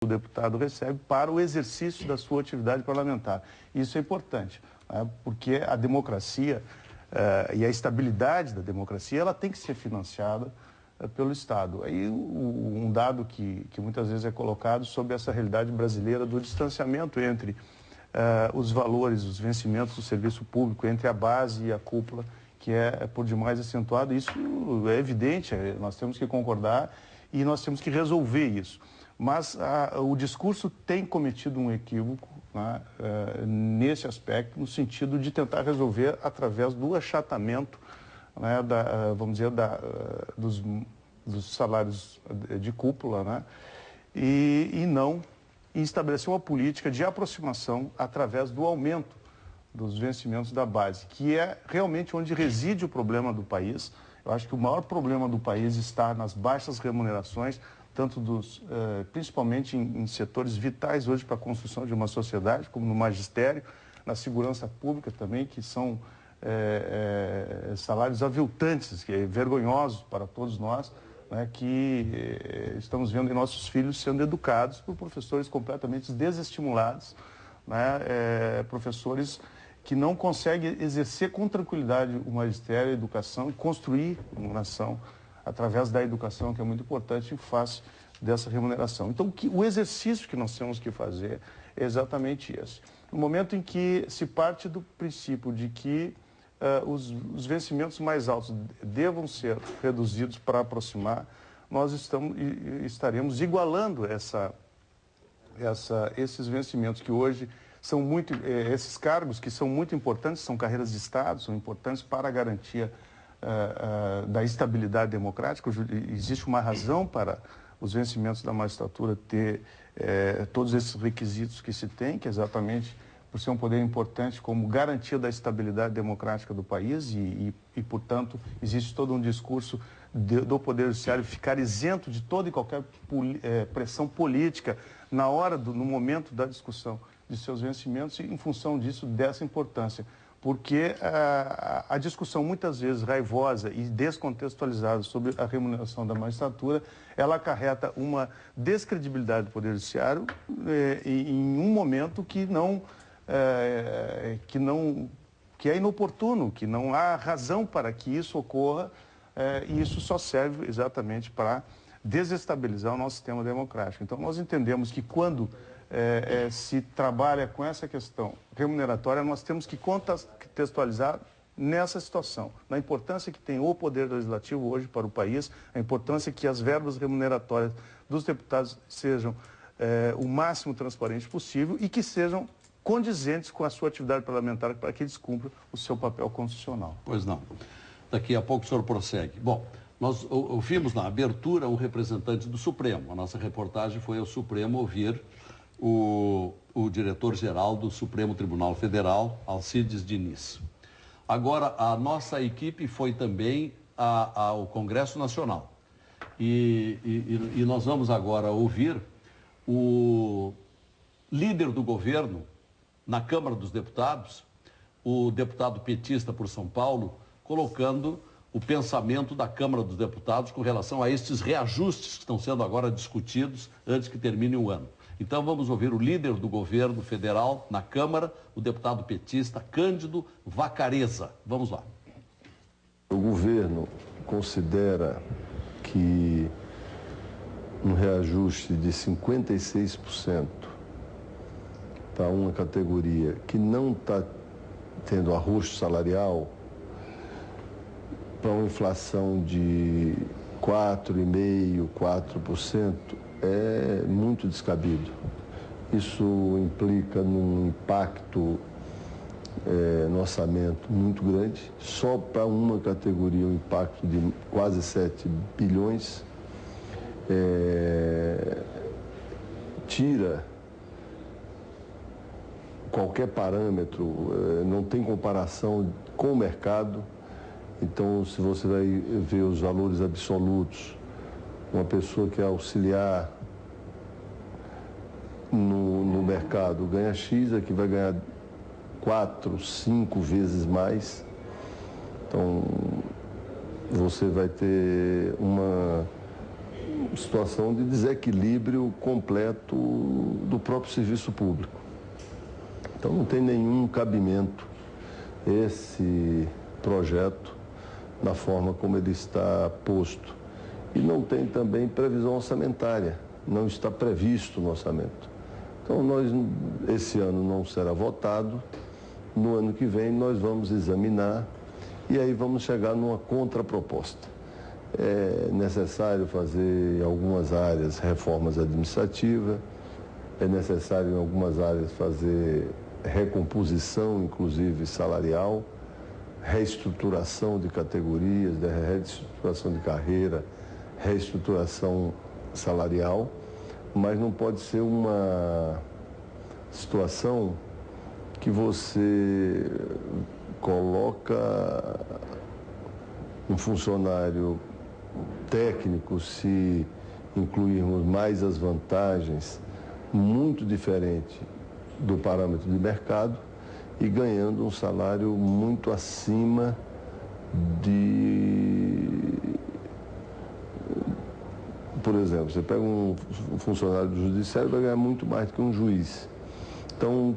o deputado recebe para o exercício da sua atividade parlamentar. Isso é importante, né? Porque a democracia e a estabilidade da democracia, ela tem que ser financiada pelo Estado. Aí um dado que muitas vezes é colocado sobre essa realidade brasileira do distanciamento entre os valores, os vencimentos do serviço público, entre a base e a cúpula, que é por demais acentuado. Isso é evidente, nós temos que concordar e nós temos que resolver isso. Mas o discurso tem cometido um equívoco, né, nesse aspecto, no sentido de tentar resolver através do achatamento, né, vamos dizer, dos salários de cúpula, né, e não estabelecer uma política de aproximação através do aumento dos vencimentos da base, que é realmente onde reside o problema do país. Eu acho que o maior problema do país está nas baixas remunerações, tanto principalmente em setores vitais hoje para a construção de uma sociedade, como no magistério, na segurança pública também, que são salários aviltantes, que é vergonhosos para todos nós, né, que estamos vendo nossos filhos sendo educados por professores completamente desestimulados, né, professores que não conseguem exercer com tranquilidade o magistério, a educação e construir uma nação através da educação, que é muito importante, em face dessa remuneração. Então, o exercício que nós temos que fazer é exatamente esse. No momento em que se parte do princípio de que os vencimentos mais altos devam ser reduzidos para aproximar, nós estaremos igualando esses vencimentos que hoje são muito, esses cargos que são muito importantes, são carreiras de Estado, são importantes para a garantia da estabilidade democrática. Existe uma razão para os vencimentos da magistratura ter todos esses requisitos que se tem, que é exatamente por ser um poder importante como garantia da estabilidade democrática do país e portanto, existe todo um discurso do Poder Judiciário ficar isento de toda e qualquer pressão política no momento da discussão de seus vencimentos e em função disso, dessa importância. Porque a discussão muitas vezes raivosa e descontextualizada sobre a remuneração da magistratura, ela acarreta uma descredibilidade do Poder Judiciário em um momento que é inoportuno, que não há razão para que isso ocorra, e isso só serve exatamente para desestabilizar o nosso sistema democrático. Então, nós entendemos que quando se trabalha com essa questão remuneratória, nós temos que contextualizar nessa situação, na importância que tem o Poder Legislativo hoje para o país, a importância que as verbas remuneratórias dos deputados sejam o máximo transparente possível e que sejam condizentes com a sua atividade parlamentar para que eles cumpram o seu papel constitucional. Pois não. Daqui a pouco o senhor prossegue. Bom, nós ouvimos na abertura um representante do Supremo. A nossa reportagem foi ao Supremo ouvir o diretor-geral do Supremo Tribunal Federal, Alcides Diniz. Agora, a nossa equipe foi também ao Congresso Nacional. E nós vamos agora ouvir o líder do governo na Câmara dos Deputados, o deputado petista por São Paulo, colocando o pensamento da Câmara dos Deputados com relação a estes reajustes que estão sendo agora discutidos antes que termine o ano. Então vamos ouvir o líder do governo federal na Câmara, o deputado petista Cândido Vacarezza. Vamos lá. O governo considera que um reajuste de 56% para uma categoria que não está tendo arroxo salarial, para uma inflação de 4,5%, 4%, é muito descabido. Isso implica num impacto no orçamento muito grande. Só para uma categoria um impacto de quase 7 bilhões. Tira qualquer parâmetro, não tem comparação com o mercado. Então, se você vai ver os valores absolutos, uma pessoa que é auxiliar no mercado ganha X, aqui vai ganhar 4, 5 vezes mais. Então, você vai ter situação de desequilíbrio completo do próprio serviço público. Então não tem nenhum cabimento esse projeto na forma como ele está posto. E não tem também previsão orçamentária, não está previsto no orçamento. Então esse ano não será votado, no ano que vem nós vamos examinar e aí vamos chegar numa contraproposta. É necessário fazer em algumas áreas reformas administrativas, é necessário em algumas áreas fazer recomposição, inclusive salarial, reestruturação de categorias, reestruturação de carreira, reestruturação salarial, mas não pode ser uma situação que você coloca um funcionário técnico, se incluirmos mais as vantagens, muito diferente do parâmetro de mercado e ganhando um salário muito acima por exemplo, você pega um funcionário do judiciário, vai ganhar muito mais do que um juiz. Então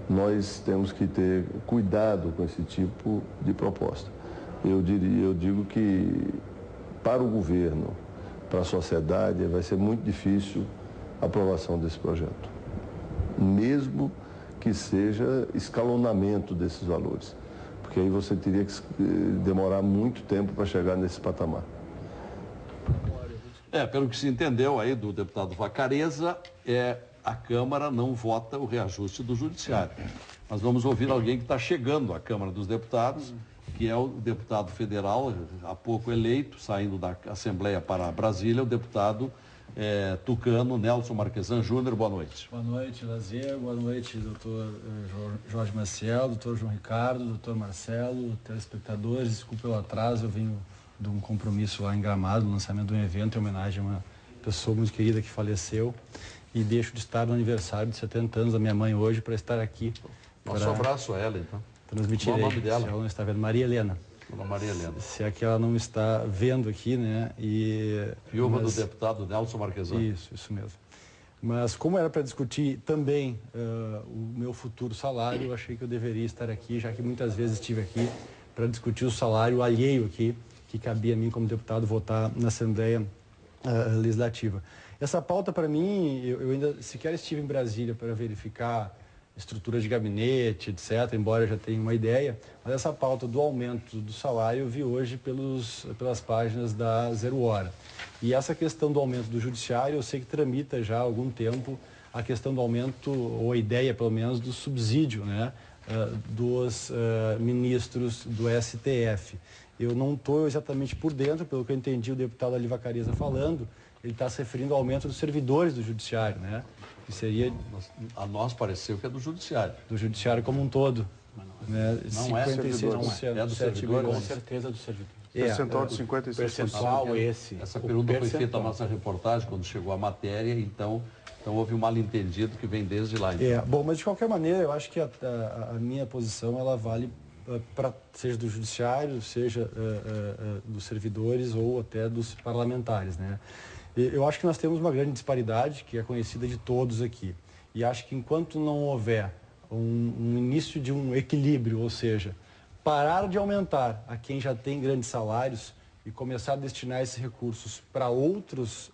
nós temos que ter cuidado com esse tipo de proposta. Eu digo que para o governo, para a sociedade, vai ser muito difícil a aprovação desse projeto, mesmo que seja escalonamento desses valores, porque aí você teria que demorar muito tempo para chegar nesse patamar. Pelo que se entendeu aí do deputado Vacareza, a Câmara não vota o reajuste do Judiciário. Mas vamos ouvir alguém que está chegando à Câmara dos Deputados, que é o deputado federal, há pouco eleito, saindo da Assembleia para Brasília, o deputado tucano Nelson Marquesan Júnior. Boa noite. Boa noite, Lazier. Boa noite, doutor Jorge Maciel, doutor João Ricardo, doutor Marcelo, telespectadores. Desculpe pelo atraso, eu venho de um compromisso lá em Gramado, lançamento de um evento em homenagem a uma pessoa muito querida que faleceu. E deixo de estar no aniversário de 70 anos da minha mãe hoje para estar aqui. Nosso abraço a ela, então. Transmitirei. Qual o nome dela? Se ela não está vendo, Maria Helena. Dona Maria Helena. Se é que ela não está vendo aqui, né? Viúva do deputado Nelson Marquesan. Isso mesmo. Mas como era para discutir também o meu futuro salário, eu achei que eu deveria estar aqui, já que muitas vezes estive aqui para discutir o salário alheio aqui, que cabia a mim como deputado votar na Assembleia Legislativa. Essa pauta, para mim, eu ainda sequer estive em Brasília para verificar estrutura de gabinete, etc., embora eu já tenha uma ideia, mas essa pauta do aumento do salário eu vi hoje pelas páginas da Zero Hora. E essa questão do aumento do judiciário, eu sei que tramita já há algum tempo a questão do aumento, ou a ideia, pelo menos, do subsídio, né, dos ministros do STF. Eu não estou exatamente por dentro, pelo que eu entendi o deputado Ali Vacareza falando, ele está se referindo ao aumento dos servidores do judiciário, né? Que seria... A nós pareceu que é do judiciário. Do judiciário como um todo. Né? Não é servidor, é do servidor. Com certeza do servidor. Percentual de 56%. Percentual esse. Essa pergunta foi feita na nossa reportagem, quando chegou a matéria, então houve um mal-entendido que vem desde lá. Então. Bom, mas de qualquer maneira, eu acho que a minha posição, ela vale seja do judiciário, seja dos servidores ou até dos parlamentares, né? Eu acho que nós temos uma grande disparidade, que é conhecida de todos aqui. E acho que enquanto não houver um início de um equilíbrio, ou seja, parar de aumentar a quem já tem grandes salários e começar a destinar esses recursos para outras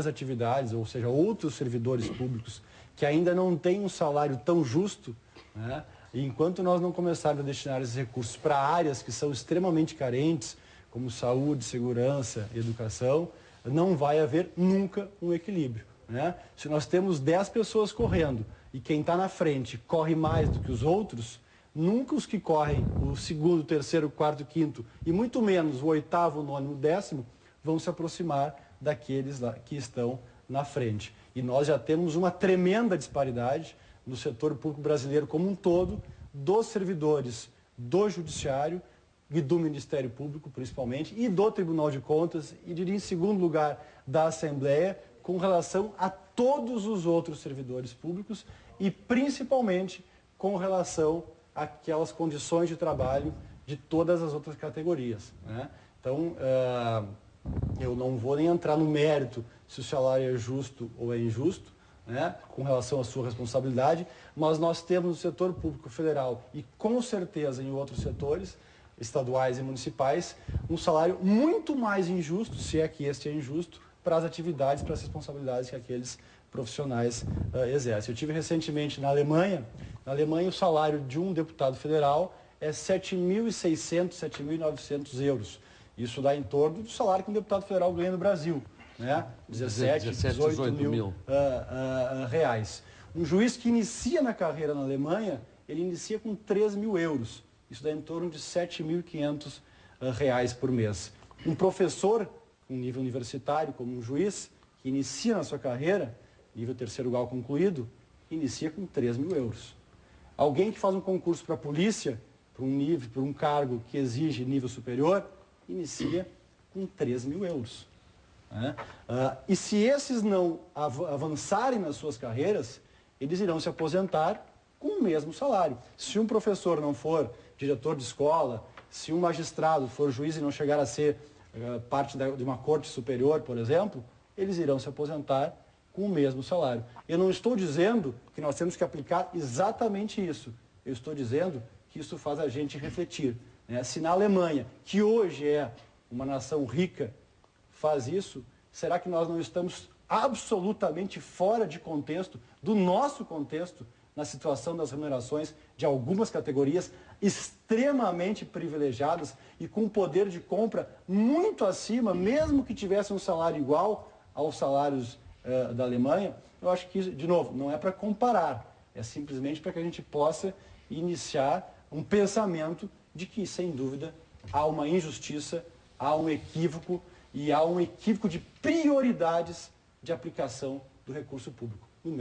atividades, ou seja, outros servidores públicos que ainda não têm um salário tão justo, né? E enquanto nós não começarmos a destinar esses recursos para áreas que são extremamente carentes, como saúde, segurança, educação, não vai haver nunca um equilíbrio, né? Se nós temos 10 pessoas correndo e quem está na frente corre mais do que os outros, nunca os que correm o segundo, terceiro, quarto, quinto e muito menos o oitavo, nono, o décimo vão se aproximar daqueles lá que estão na frente. E nós já temos uma tremenda disparidade no setor público brasileiro como um todo, dos servidores do Judiciário e do Ministério Público, principalmente, e do Tribunal de Contas, e diria em segundo lugar da Assembleia, com relação a todos os outros servidores públicos e principalmente com relação àquelas condições de trabalho de todas as outras categorias, né? Então, eu não vou nem entrar no mérito se o salário é justo ou é injusto, né, com relação à sua responsabilidade, mas nós temos no setor público federal e com certeza em outros setores, estaduais e municipais, um salário muito mais injusto, se é que este é injusto, para as atividades, para as responsabilidades que aqueles profissionais exercem. Eu tive recentemente na Alemanha o salário de um deputado federal é 7.600, 7.900 euros. Isso dá em torno do salário que um deputado federal ganha no Brasil, né? 17, 18 mil reais. Um juiz que inicia na carreira na Alemanha, ele inicia com 3 mil euros. Isso dá em torno de 7.500 reais por mês. Um professor, com nível universitário, como um juiz, que inicia na sua carreira, nível terceiro grau concluído, inicia com 3 mil euros. Alguém que faz um concurso para a polícia, para um cargo que exige nível superior, inicia com 3 mil euros. Né? E se esses não avançarem nas suas carreiras, eles irão se aposentar com o mesmo salário. Se um professor não for diretor de escola, se um magistrado for juiz e não chegar a ser parte de uma corte superior, por exemplo, eles irão se aposentar com o mesmo salário. Eu não estou dizendo que nós temos que aplicar exatamente isso. Eu estou dizendo que isso faz a gente refletir. Né? Se na Alemanha, que hoje é uma nação rica, faz isso, será que nós não estamos absolutamente fora de contexto, do nosso contexto, na situação das remunerações de algumas categorias extremamente privilegiadas e com poder de compra muito acima, mesmo que tivesse um salário igual aos salários da Alemanha? Eu acho que, de novo, não é para comparar, é simplesmente para que a gente possa iniciar um pensamento de que, sem dúvida, há uma injustiça, há um equívoco e há um equívoco de prioridades de aplicação do recurso público.